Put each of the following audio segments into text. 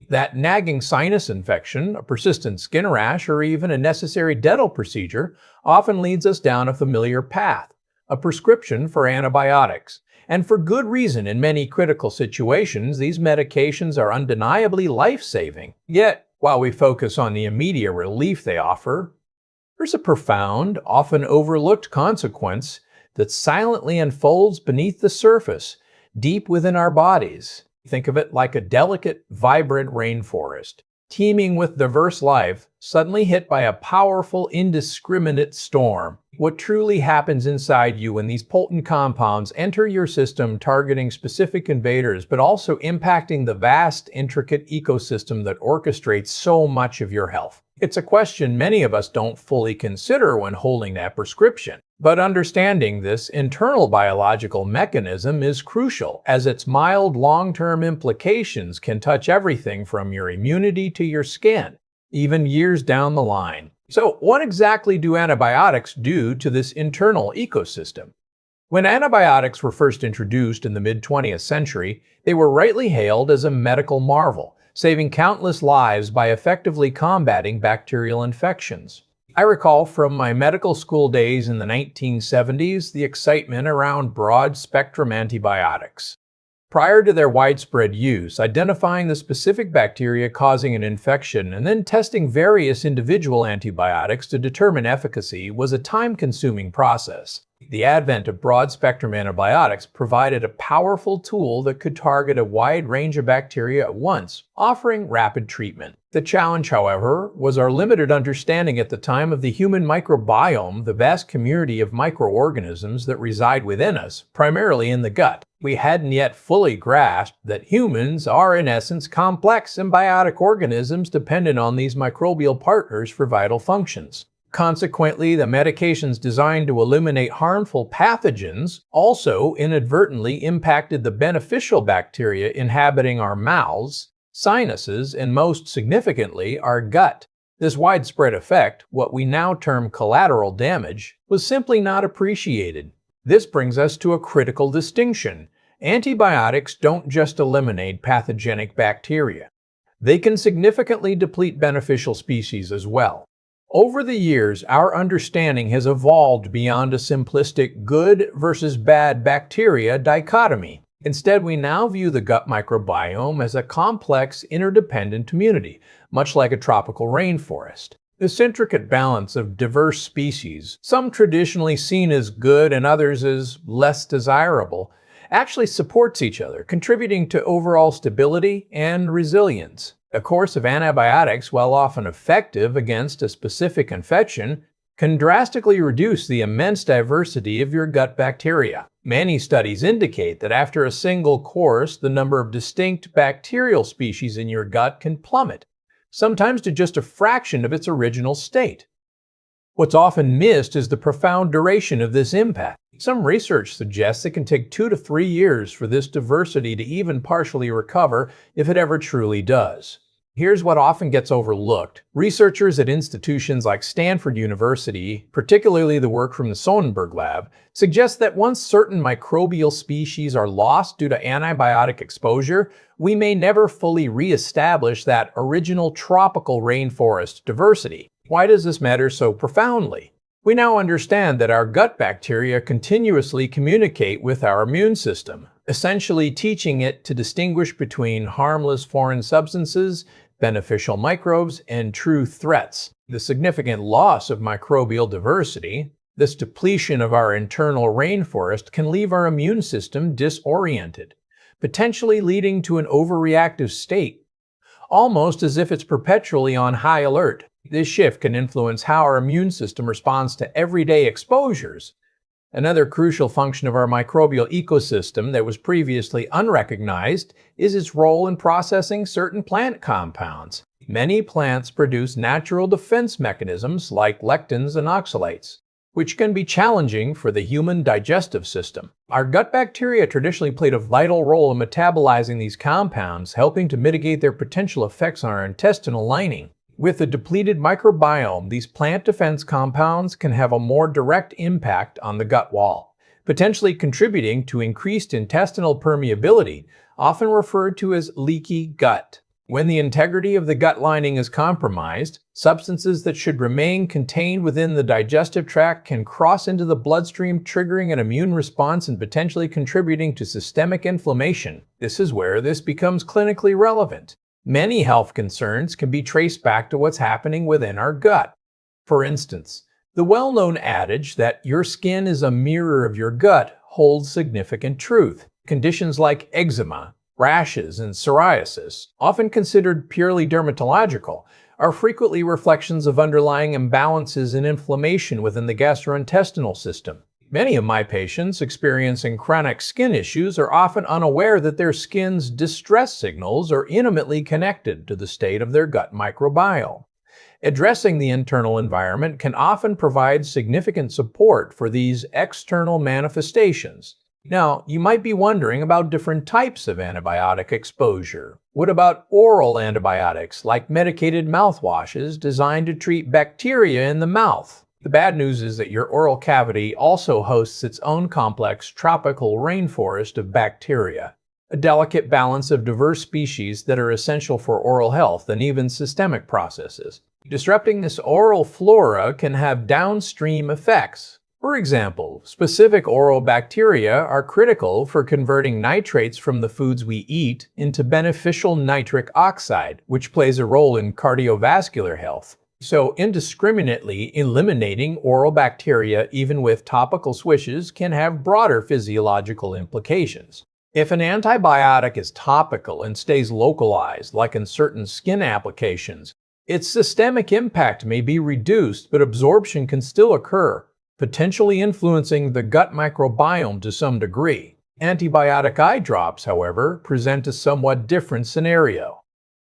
That nagging sinus infection, a persistent skin rash, or even a necessary dental procedure often leads us down a familiar path, a prescription for antibiotics. And for good reason. In many critical situations, these medications are undeniably life-saving. Yet, while we focus on the immediate relief they offer, there's a profound, often overlooked consequence that silently unfolds beneath the surface, deep within our bodies. Think of it like a delicate, vibrant rainforest, teeming with diverse life, suddenly hit by a powerful, indiscriminate storm. What truly happens inside you when these potent compounds enter your system, targeting specific invaders, but also impacting the vast, intricate ecosystem that orchestrates so much of your health? It's a question many of us don't fully consider when holding that prescription. But understanding this internal biological mechanism is crucial, as its mild long-term implications can touch everything from your immunity to your skin, even years down the line. So, what exactly do antibiotics do to this internal ecosystem? When antibiotics were first introduced in the mid-20th century, they were rightly hailed as a medical marvel, saving countless lives by effectively combating bacterial infections. I recall from my medical school days in the 1970s the excitement around broad-spectrum antibiotics. Prior to their widespread use, identifying the specific bacteria causing an infection and then testing various individual antibiotics to determine efficacy was a time-consuming process. The advent of broad-spectrum antibiotics provided a powerful tool that could target a wide range of bacteria at once, offering rapid treatment. The challenge, however, was our limited understanding at the time of the human microbiome, the vast community of microorganisms that reside within us, primarily in the gut. We hadn't yet fully grasped that humans are, in essence, complex symbiotic organisms dependent on these microbial partners for vital functions. Consequently, the medications designed to eliminate harmful pathogens also inadvertently impacted the beneficial bacteria inhabiting our mouths, sinuses, and most significantly, our gut. This widespread effect, what we now term collateral damage, was simply not appreciated. This brings us to a critical distinction. Antibiotics don't just eliminate pathogenic bacteria. They can significantly deplete beneficial species as well. Over the years, our understanding has evolved beyond a simplistic good versus bad bacteria dichotomy. Instead, we now view the gut microbiome as a complex, interdependent community, much like a tropical rainforest. This intricate balance of diverse species, some traditionally seen as good and others as less desirable, actually supports each other, contributing to overall stability and resilience. A course of antibiotics, while often effective against a specific infection, can drastically reduce the immense diversity of your gut bacteria. Many studies indicate that after a single course, the number of distinct bacterial species in your gut can plummet, sometimes to just a fraction of its original state. What's often missed is the profound duration of this impact. Some research suggests it can take 2 to 3 years for this diversity to even partially recover, if it ever truly does. Here's what often gets overlooked. Researchers at institutions like Stanford University, particularly the work from the Sonnenberg lab, suggest that once certain microbial species are lost due to antibiotic exposure, we may never fully re-establish that original tropical rainforest diversity. Why does this matter so profoundly? We now understand that our gut bacteria continuously communicate with our immune system, essentially teaching it to distinguish between harmless foreign substances, beneficial microbes, and true threats. The significant loss of microbial diversity, this depletion of our internal rainforest, can leave our immune system disoriented, potentially leading to an overreactive state, almost as if it's perpetually on high alert. This shift can influence how our immune system responds to everyday exposures. Another crucial function of our microbial ecosystem that was previously unrecognized is its role in processing certain plant compounds. Many plants produce natural defense mechanisms like lectins and oxalates, which can be challenging for the human digestive system. Our gut bacteria traditionally played a vital role in metabolizing these compounds, helping to mitigate their potential effects on our intestinal lining. With a depleted microbiome, these plant defense compounds can have a more direct impact on the gut wall, potentially contributing to increased intestinal permeability, often referred to as leaky gut. When the integrity of the gut lining is compromised, substances that should remain contained within the digestive tract can cross into the bloodstream, triggering an immune response and potentially contributing to systemic inflammation. This is where this becomes clinically relevant. Many health concerns can be traced back to what's happening within our gut. For instance, the well-known adage that your skin is a mirror of your gut holds significant truth. Conditions like eczema, rashes, and psoriasis, often considered purely dermatological, are frequently reflections of underlying imbalances and inflammation within the gastrointestinal system. Many of my patients experiencing chronic skin issues are often unaware that their skin's distress signals are intimately connected to the state of their gut microbiome. Addressing the internal environment can often provide significant support for these external manifestations. Now, you might be wondering about different types of antibiotic exposure. What about oral antibiotics, like medicated mouthwashes designed to treat bacteria in the mouth? The bad news is that your oral cavity also hosts its own complex tropical rainforest of bacteria, a delicate balance of diverse species that are essential for oral health and even systemic processes. Disrupting this oral flora can have downstream effects. For example, specific oral bacteria are critical for converting nitrates from the foods we eat into beneficial nitric oxide, which plays a role in cardiovascular health. So, indiscriminately eliminating oral bacteria, even with topical swishes, can have broader physiological implications. If an antibiotic is topical and stays localized, like in certain skin applications, its systemic impact may be reduced, but absorption can still occur, potentially influencing the gut microbiome to some degree. Antibiotic eye drops, however, present a somewhat different scenario.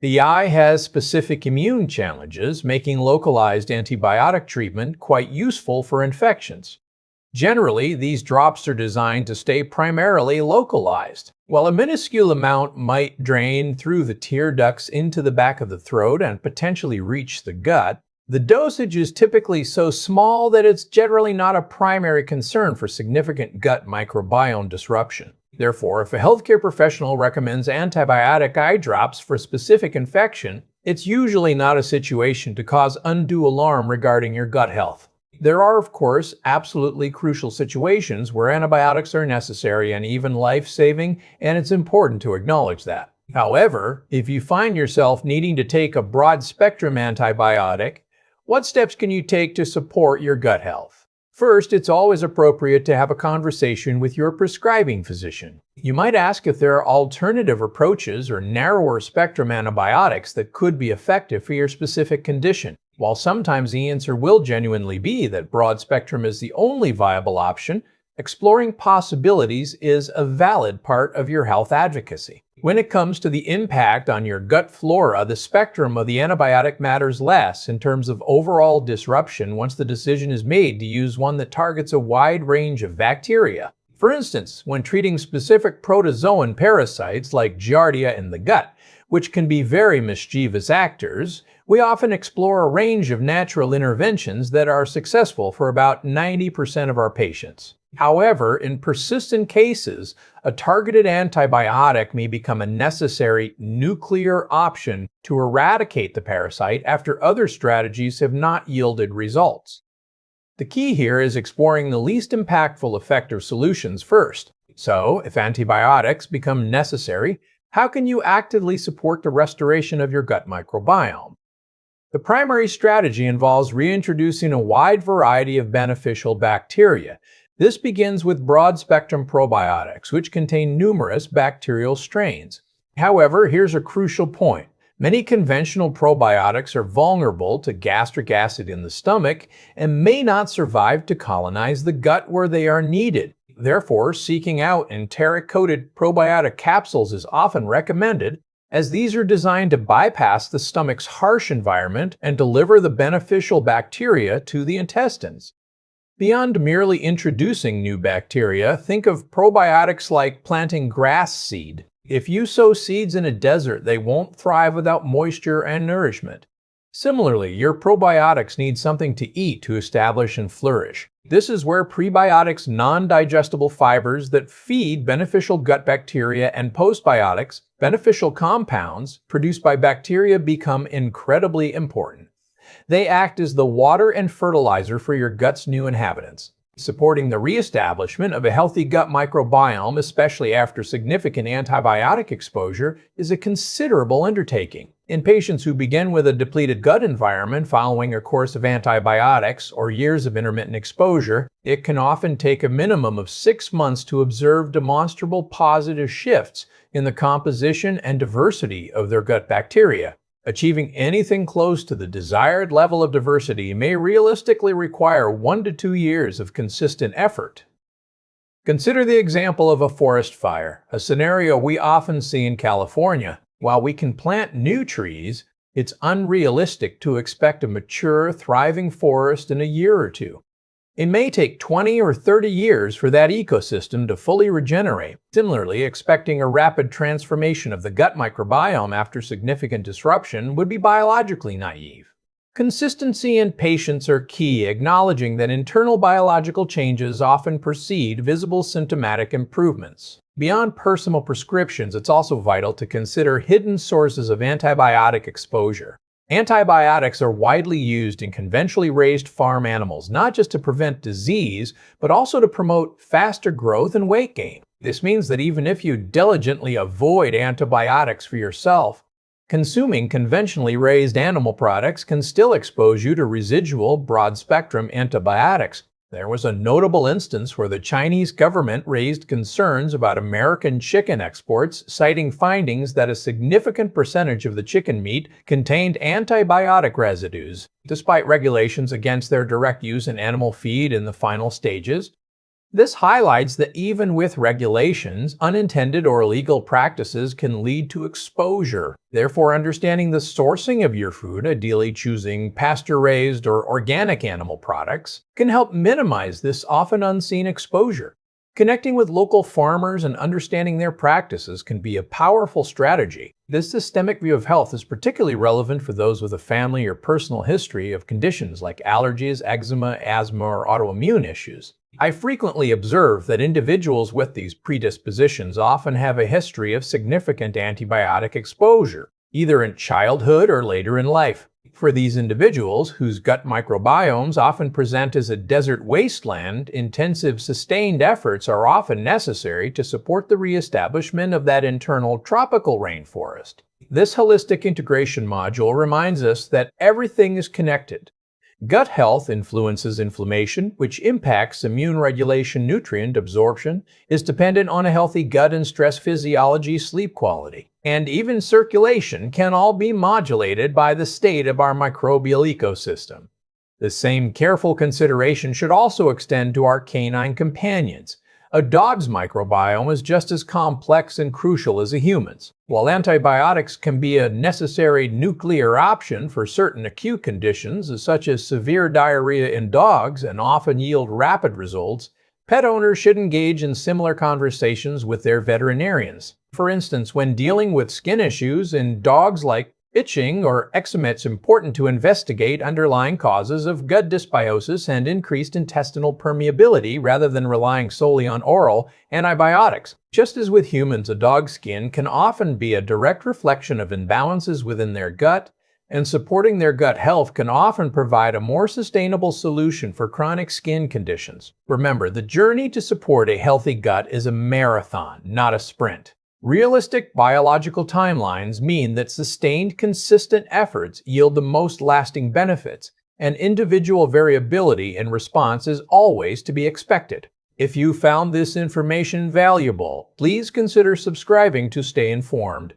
The eye has specific immune challenges, making localized antibiotic treatment quite useful for infections. Generally, these drops are designed to stay primarily localized. While a minuscule amount might drain through the tear ducts into the back of the throat and potentially reach the gut, the dosage is typically so small that it's generally not a primary concern for significant gut microbiome disruption. Therefore, if a healthcare professional recommends antibiotic eye drops for a specific infection, it's usually not a situation to cause undue alarm regarding your gut health. There are, of course, absolutely crucial situations where antibiotics are necessary and even life-saving, and it's important to acknowledge that. However, if you find yourself needing to take a broad-spectrum antibiotic, what steps can you take to support your gut health? First, it's always appropriate to have a conversation with your prescribing physician. You might ask if there are alternative approaches or narrower spectrum antibiotics that could be effective for your specific condition. While sometimes the answer will genuinely be that broad spectrum is the only viable option, exploring possibilities is a valid part of your health advocacy. When it comes to the impact on your gut flora, the spectrum of the antibiotic matters less in terms of overall disruption once the decision is made to use one that targets a wide range of bacteria. For instance, when treating specific protozoan parasites like Giardia in the gut, which can be very mischievous actors, we often explore a range of natural interventions that are successful for about 90% of our patients. However, in persistent cases, a targeted antibiotic may become a necessary nuclear option to eradicate the parasite after other strategies have not yielded results. The key here is exploring the least impactful effective solutions first. So, if antibiotics become necessary, how can you actively support the restoration of your gut microbiome? The primary strategy involves reintroducing a wide variety of beneficial bacteria. This begins with broad-spectrum probiotics, which contain numerous bacterial strains. However, here's a crucial point. Many conventional probiotics are vulnerable to gastric acid in the stomach and may not survive to colonize the gut where they are needed. Therefore, seeking out enteric-coated probiotic capsules is often recommended, as these are designed to bypass the stomach's harsh environment and deliver the beneficial bacteria to the intestines. Beyond merely introducing new bacteria, think of probiotics like planting grass seed. If you sow seeds in a desert, they won't thrive without moisture and nourishment. Similarly, your probiotics need something to eat to establish and flourish. This is where prebiotics, non-digestible fibers that feed beneficial gut bacteria, and postbiotics, beneficial compounds produced by bacteria, become incredibly important. They act as the water and fertilizer for your gut's new inhabitants. Supporting the reestablishment of a healthy gut microbiome, especially after significant antibiotic exposure, is a considerable undertaking. In patients who begin with a depleted gut environment following a course of antibiotics or years of intermittent exposure, it can often take a minimum of 6 months to observe demonstrable positive shifts in the composition and diversity of their gut bacteria. Achieving anything close to the desired level of diversity may realistically require 1 to 2 years of consistent effort. Consider the example of a forest fire, a scenario we often see in California. While we can plant new trees, it's unrealistic to expect a mature, thriving forest in a year or two. It may take 20 or 30 years for that ecosystem to fully regenerate. Similarly, expecting a rapid transformation of the gut microbiome after significant disruption would be biologically naive. Consistency and patience are key, acknowledging that internal biological changes often precede visible symptomatic improvements. Beyond personal prescriptions, it's also vital to consider hidden sources of antibiotic exposure. Antibiotics are widely used in conventionally raised farm animals, not just to prevent disease, but also to promote faster growth and weight gain. This means that even if you diligently avoid antibiotics for yourself, consuming conventionally raised animal products can still expose you to residual, broad-spectrum antibiotics. There was a notable instance where the Chinese government raised concerns about American chicken exports, citing findings that a significant percentage of the chicken meat contained antibiotic residues. Despite regulations against their direct use in animal feed in the final stages, this highlights that even with regulations, unintended or illegal practices can lead to exposure. Therefore, understanding the sourcing of your food, ideally choosing pasture-raised or organic animal products, can help minimize this often unseen exposure. Connecting with local farmers and understanding their practices can be a powerful strategy. This systemic view of health is particularly relevant for those with a family or personal history of conditions like allergies, eczema, asthma, or autoimmune issues. I frequently observe that individuals with these predispositions often have a history of significant antibiotic exposure, either in childhood or later in life. For these individuals, whose gut microbiomes often present as a desert wasteland, intensive, sustained efforts are often necessary to support the reestablishment of that internal tropical rainforest. This holistic integration module reminds us that everything is connected. Gut health influences inflammation, which impacts immune regulation, nutrient absorption, is dependent on a healthy gut and stress physiology, sleep quality, and even circulation can all be modulated by the state of our microbial ecosystem. The same careful consideration should also extend to our canine companions. A dog's microbiome is just as complex and crucial as a human's. While antibiotics can be a necessary nuclear option for certain acute conditions, such as severe diarrhea in dogs, and often yield rapid results, pet owners should engage in similar conversations with their veterinarians. For instance, when dealing with skin issues in dogs like itching or eczema, it's important to investigate underlying causes of gut dysbiosis and increased intestinal permeability rather than relying solely on oral antibiotics. Just as with humans, a dog's skin can often be a direct reflection of imbalances within their gut, and supporting their gut health can often provide a more sustainable solution for chronic skin conditions. Remember, the journey to support a healthy gut is a marathon, not a sprint. Realistic biological timelines mean that sustained, consistent efforts yield the most lasting benefits, and individual variability in response is always to be expected. If you found this information valuable, please consider subscribing to stay informed.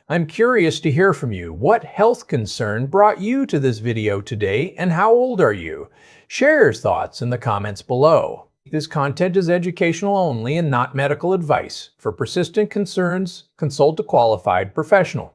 I'm curious to hear from you. What health concern brought you to this video today, and how old are you? Share your thoughts in the comments below. This content is educational only and not medical advice. For persistent concerns, consult a qualified professional.